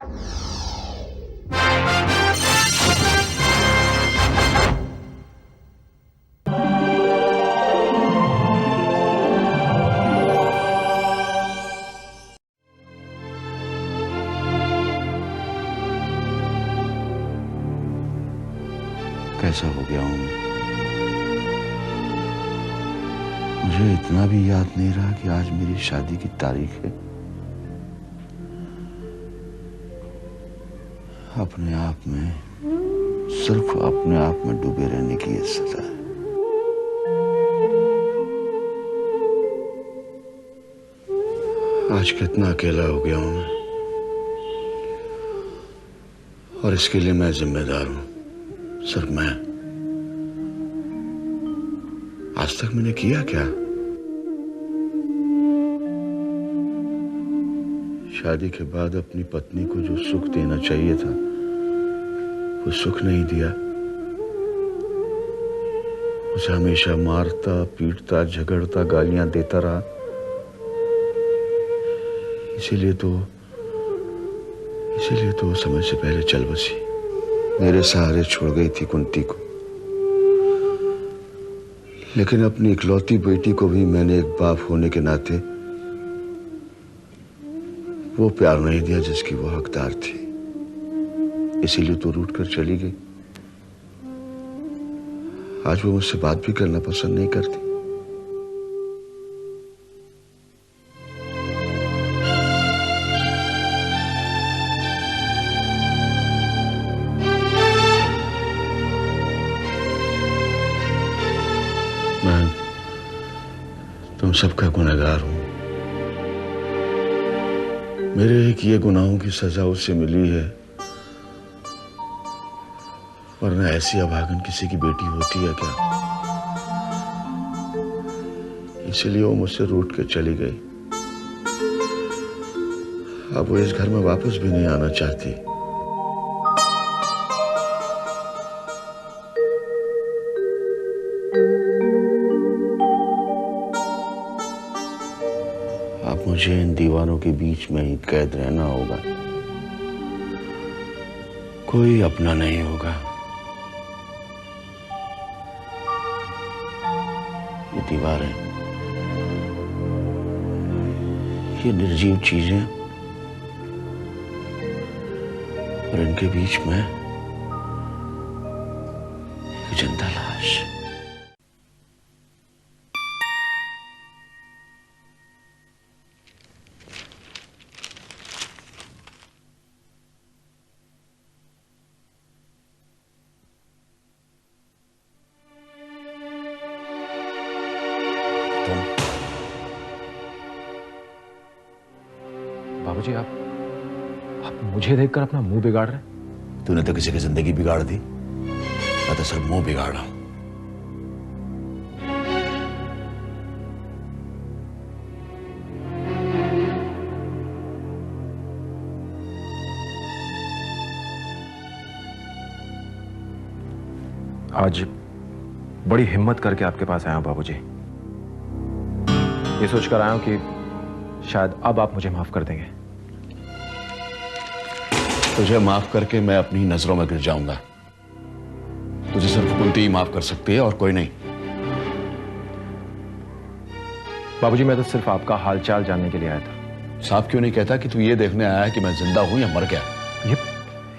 कैसा हो गया हूं? मुझे इतना भी याद नहीं रहा कि आज मेरी शादी की तारीख है। अपने आप में, सिर्फ अपने आप में डूबे रहने की ये सजा है। आज कितना अकेला हो गया हूं मैं, और इसके लिए मैं जिम्मेदार हूं, सिर्फ मैं। आज तक मैंने किया क्या? शादी के बाद अपनी पत्नी को जो सुख देना चाहिए था, वो सुख नहीं दिया। उसे हमेशा मारता, पीटता, झगड़ता, गालियां देता रहा। इसीलिए तो समय से पहले चल बसी। मेरे सहारे छोड़ गई थी कुंती को। लेकिन अपनी इकलौती बेटी को भी मैंने एक बाप होने के नाते वो प्यार नहीं दिया जिसकी वो हकदार थी। इसीलिए तो रूठ कर चली गई। आज वो मुझसे बात भी करना पसंद नहीं करती। मैं तुम सबका गुनहगार हूं। मेरे किए गुनाहों की सजा उससे मिली है, वरना ऐसी अभागन किसी की बेटी होती है क्या? इसीलिए वो मुझसे रूठ के चली गई। अब वो इस घर में वापस भी नहीं आना चाहती। अब मुझे इन दीवारों के बीच में ही कैद रहना होगा। कोई अपना नहीं होगा। ये दीवारें, ये निर्जीव चीजें, और इनके बीच में एक जिंदा लाश। बाबूजी, आप मुझे देखकर अपना मुंह बिगाड़ रहे हैं? तूने तो किसी की जिंदगी बिगाड़ दी, मैं तो सिर्फ मुंह बिगाड़ा हूं। आज बड़ी हिम्मत करके आपके पास आया हूं बाबूजी। ये सोचकर आया हूं कि शायद अब आप मुझे माफ कर देंगे। तुझे माफ करके मैं अपनी नजरों में गिर जाऊंगा। तुझे सिर्फ कुंती ही माफ कर सकती है और कोई नहीं। बाबूजी, मैं तो सिर्फ आपका हालचाल जानने के लिए आया था। साफ क्यों नहीं कहता कि तू ये देखने आया है कि मैं जिंदा हूं या मर गया?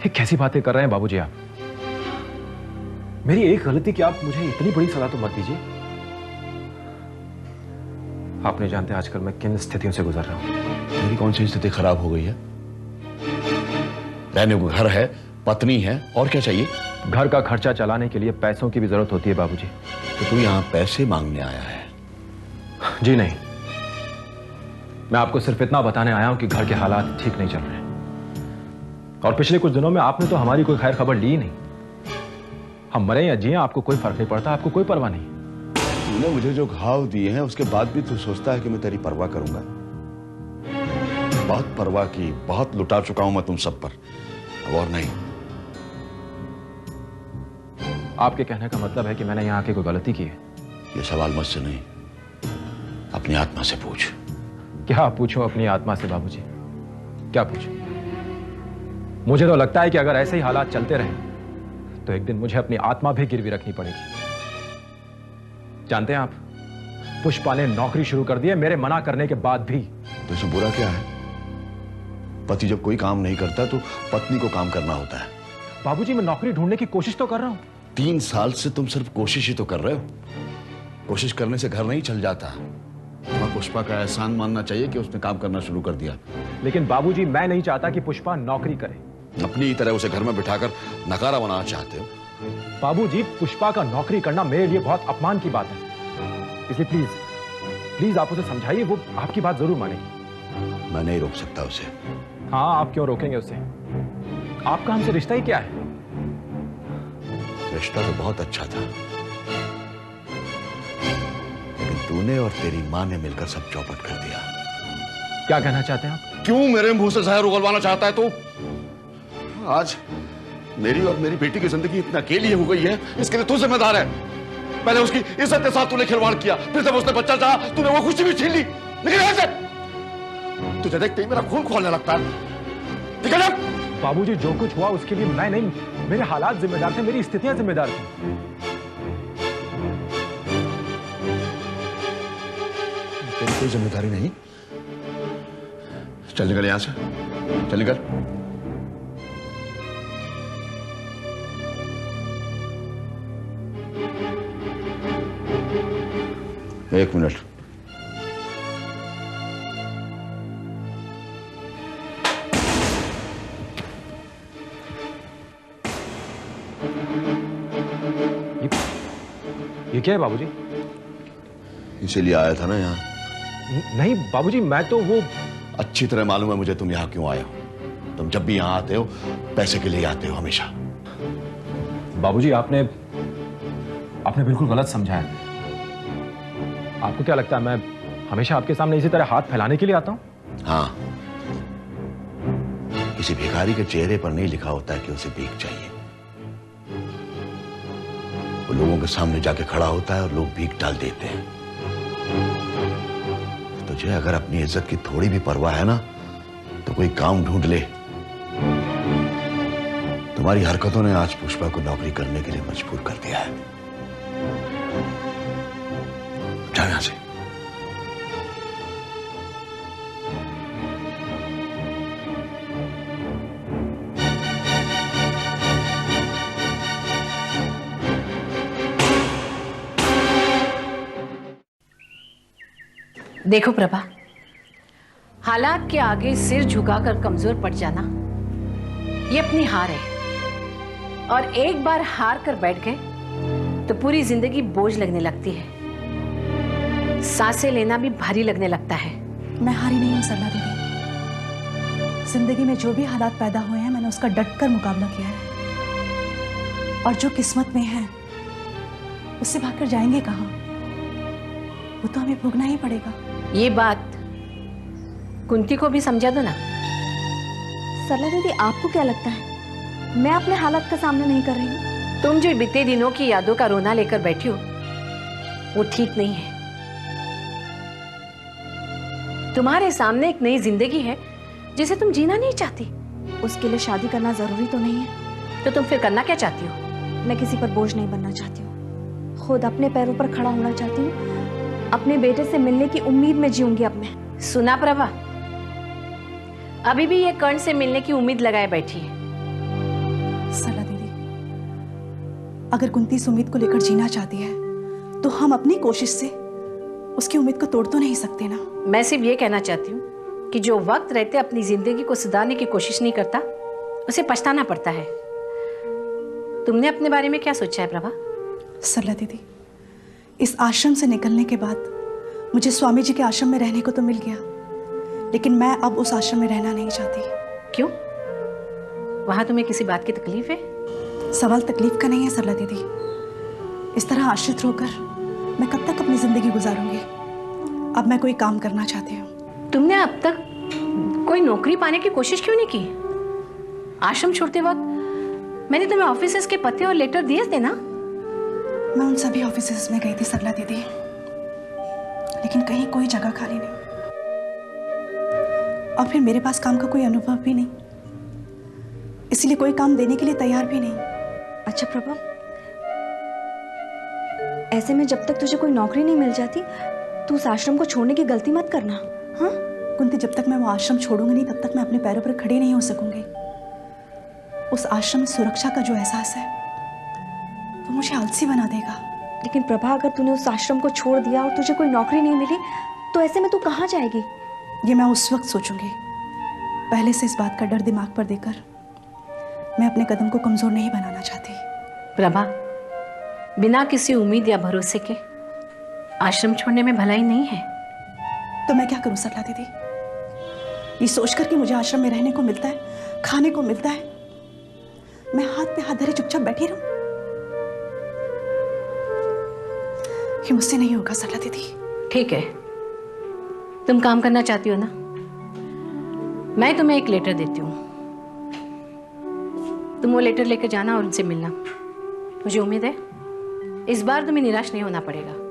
ये कैसी बातें कर रहे हैं बाबूजी आप? मेरी एक गलती कि आप मुझे इतनी बड़ी सजा तो मत दीजिए। आप नहीं जानते आजकल मैं किन स्थितियों से गुजर रहा हूं। मेरी कौन सी स्थिति खराब हो गई है? रहने को घर है, पत्नी है, और क्या चाहिए? घर का खर्चा चलाने के लिए पैसों की भी जरूरत होती है बाबूजी। तो तू यहां पैसे मांगने आया है? जी नहीं, मैं आपको सिर्फ इतना बताने आया हूं कि घर के हालात ठीक नहीं चल रहे। और पिछले कुछ दिनों में आपने तो हमारी कोई खैर खबर ली नहीं। हम मरे या जिए आपको कोई फर्क नहीं पड़ता, आपको कोई परवाह नहीं। तूने मुझे जो घाव दिए हैं उसके बाद भी तू सोचता है कि मैं तेरी परवाह करूंगा? बहुत परवाह की, बहुत लुटा चुका हूं मैं तुम सब पर, अब और नहीं। आपके कहने का मतलब है कि मैंने यहां आके कोई गलती की है? ये सवाल मुझसे नहीं, अपनी आत्मा से पूछ। क्या पूछूं अपनी आत्मा से बाबूजी? क्या पूछूं? मुझे तो लगता है कि अगर ऐसे ही हालात चलते रहे तो एक दिन मुझे अपनी आत्मा भी गिरवी रखनी पड़ेगी। जानते हैं आप, पुष्पा ने नौकरी शुरू कर दी है मेरे मना करने के बाद भी। तो इसमें बुरा क्या है? पति जब कोई काम नहीं करता तो पत्नी को काम करना होता है। बाबूजी, मैं नौकरी ढूंढने की कोशिश तो कर रहा हूं। 3 साल से तुम सिर्फ कोशिश ही तो कर रहे हो। कोशिश करने से घर नहीं चल जाता। तुम्हें पुष्पा का एहसान मानना चाहिए कि उसने काम करना शुरू कर दिया। लेकिन बाबूजी, मैं नहीं चाहता कि पुष्पा नौकरी करे। अपनी ही तरह उसे घर में बिठाकर नकारा बनाना चाहते हो। बाबूजी, पुष्पा का नौकरी करना मेरे लिए बहुत अपमान की बात है, इसलिए प्लीज प्लीज आप उसे समझाइए, वो आपकी बात जरूर मानेगी। मैं नहीं रोक सकता उसे। हाँ, आप क्यों रोकेंगे उसे? आपका हमसे रिश्ता ही क्या है? रिश्ता तो बहुत अच्छा था, लेकिन तूने और तेरी मां ने मिलकर सब चौपट कर दिया। क्या कहना चाहते हैं आप? क्यों मेरे मुंह से जहर उगलवाना चाहता है तू? आज मेरी और मेरी बेटी की जिंदगी इतना अकेली हो गई है, इसके लिए तू जिम्मेदार है। पहले उसकी इज्जत के साथ तूने खिलवाड़ किया, फिर जब उसने बच्चा चाहा तूने वो खुशी भी छीन ली। निकल यहाँ से। तुझे देखते ही मेरा खून खौलने लगता है। निकल जा। बाबूजी, जो कुछ हुआ उसके लिए मैं नहीं, मेरे हालात जिम्मेदार थे, मेरी स्थितियां जिम्मेदार थी। तेरी कोई जिम्मेदारी नहीं। चल निकल यहां से, चल निकल। एक मिनट। ये क्या है बाबूजी? इसीलिए आया था ना यहाँ। नहीं बाबूजी, मैं तो वो अच्छी तरह मालूम है मुझे तुम यहाँ क्यों आए हो। तुम जब भी यहाँ आते हो पैसे के लिए आते हो हमेशा। बाबूजी, आपने बिल्कुल गलत समझा है। आपको क्या लगता है मैं हमेशा आपके सामने इसी तरह हाथ फैलाने के लिए आता हूं? हाँ, किसी भिखारी के चेहरे पर नहीं लिखा होता है कि उसे भीख चाहिए। वो लोगों के सामने जाके खड़ा होता है और लोग भीख डाल देते हैं। तुझे अगर अपनी इज्जत की थोड़ी भी परवाह है ना तो कोई काम ढूंढ ले। तुम्हारी हरकतों ने आज पुष्पा को नौकरी करने के लिए मजबूर कर दिया है। जाओ यहां से। देखो प्रभा, हालात के आगे सिर झुकाकर कमजोर पड़ जाना ये अपनी हार है, और एक बार हार कर बैठ गए तो पूरी जिंदगी बोझ लगने लगती है। सांसें लेना भी भारी लगने लगता है। मैं हारी नहीं हूं सरला दीदी। जिंदगी में जो भी हालात पैदा हुए हैं मैंने उसका डटकर मुकाबला किया है, और जो किस्मत में है उससे भागकर जाएंगे कहां? वो तो हमें भोगना ही पड़ेगा। ये बात कुंती को भी समझा दो ना। सरला दीदी, आपको क्या लगता है मैं अपने हालात का सामना नहीं कर रही हूँ? तुम जो बीते दिनों की यादों का रोना लेकर बैठी हो वो ठीक नहीं है। तुम्हारे सामने एक नई जिंदगी है जिसे तुम जीना नहीं चाहती। उसके लिए शादी करना जरूरी तो नहीं है। तो तुम फिर करना क्या चाहती हो? मैं किसी पर बोझ नहीं बनना चाहती हूँ, खुद अपने पैरों पर खड़ा होना चाहती हूँ। अपने बेटे से मिलने की उम्मीद में जीऊंगी अब मैं। सुना प्रभा, अभी भी ये कर्ण से मिलने की उम्मीद लगाए बैठी है। सरला दीदी, अगर कुंती इस उम्मीद को लेकर जीना चाहती है तो हम अपनी कोशिश से उसकी उम्मीद को तोड़ तो नहीं सकते ना। मैं सिर्फ ये कहना चाहती हूँ कि जो वक्त रहते अपनी जिंदगी को सुधारने की कोशिश नहीं करता उसे पछताना पड़ता है। तुमने अपने बारे में क्या सोचा है प्रभा? सरला दीदी, इस आश्रम से निकलने के बाद मुझे स्वामी जी के आश्रम में रहने को तो मिल गया, लेकिन मैं अब उस आश्रम में रहना नहीं चाहती। क्यों? वहां तुम्हें किसी बात की तकलीफ है? सवाल तकलीफ का नहीं है सरला दीदी। इस तरह आश्रित होकर मैं कब तक अपनी जिंदगी गुजारूंगी? अब मैं कोई काम करना चाहती हूँ। तुमने अब तक कोई नौकरी पाने की कोशिश क्यों नहीं की? आश्रम छोड़ते वक्त मैंने तुम्हें ऑफिसेस के पते और लेटर दिए थे ना? मैं उन सभी ऑफिसेस में गई थी सरला दीदी, लेकिन कहीं कोई जगह खाली नहीं, और फिर मेरे पास काम का कोई अनुभव भी नहीं। इसीलिए कोई काम देने के लिए तैयार भी नहीं। अच्छा प्रभा, ऐसे में जब तक तुझे कोई नौकरी नहीं मिल जाती तू उस आश्रम को छोड़ने की गलती मत करना। हाँ कुंती, जब तक मैं वो आश्रम छोड़ूंगी नहीं तब तक मैं अपने पैरों पर खड़ी नहीं हो सकूंगी। उस आश्रम में सुरक्षा का जो एहसास है वो मुझे आलसी बना देगा। लेकिन प्रभा, अगर तूने उस आश्रम को छोड़ दिया और तुझे कोई नौकरी नहीं मिली तो ऐसे में तू कहाँ जाएगी? ये मैं उस वक्त सोचूंगी। पहले से इस बात का डर दिमाग पर देकर मैं अपने कदम को कमजोर नहीं बनाना चाहती। प्रभा, बिना किसी उम्मीद या भरोसे के आश्रम छोड़ने में भलाई नहीं है। तो मैं क्या करूं सरला दीदी? ये सोचकर कि मुझे आश्रम में रहने को मिलता है, खाने को मिलता है, मैं हाथ पे हाथ धरे चुपचाप बैठी रहूं? ये मुझसे नहीं होगा सरला दीदी। ठीक है, तुम काम करना चाहती हो ना, मैं तुम्हें एक लेटर देती हूँ। तुम वो लेटर लेकर जाना और उनसे मिलना। मुझे उम्मीद है इस बार तुम्हें निराश नहीं होना पड़ेगा।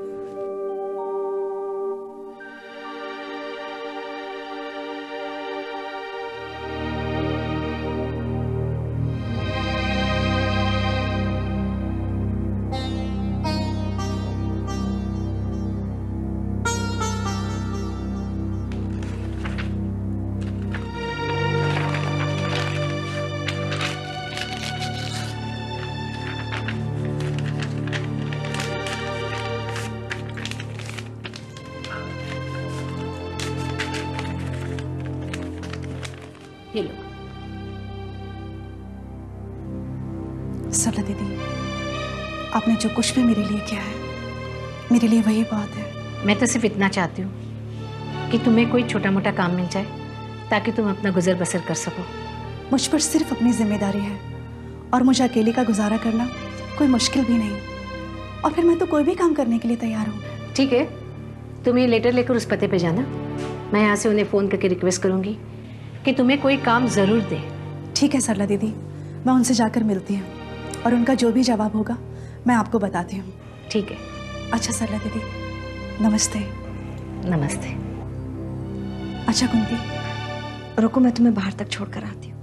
ये लो। सरला दीदी, आपने जो कुछ भी मेरे लिए किया है मेरे लिए वही बात है। मैं तो सिर्फ इतना चाहती हूँ कि तुम्हें कोई छोटा मोटा काम मिल जाए ताकि तुम अपना गुजर बसर कर सको। मुझ पर सिर्फ अपनी जिम्मेदारी है और मुझे अकेले का गुजारा करना कोई मुश्किल भी नहीं। और फिर मैं तो कोई भी काम करने के लिए तैयार हूँ। ठीक है, तुम ये लेटर लेकर उस पते पे जाना। मैं यहाँ से उन्हें फ़ोन करके रिक्वेस्ट करूँगी कि तुम्हें कोई काम ज़रूर दे। ठीक है सरला दीदी, मैं उनसे जाकर मिलती हूँ और उनका जो भी जवाब होगा मैं आपको बताती हूँ। ठीक है। अच्छा सरला दीदी, नमस्ते। नमस्ते। अच्छा कुंती, रुको, मैं तुम्हें बाहर तक छोड़ कर आती हूँ।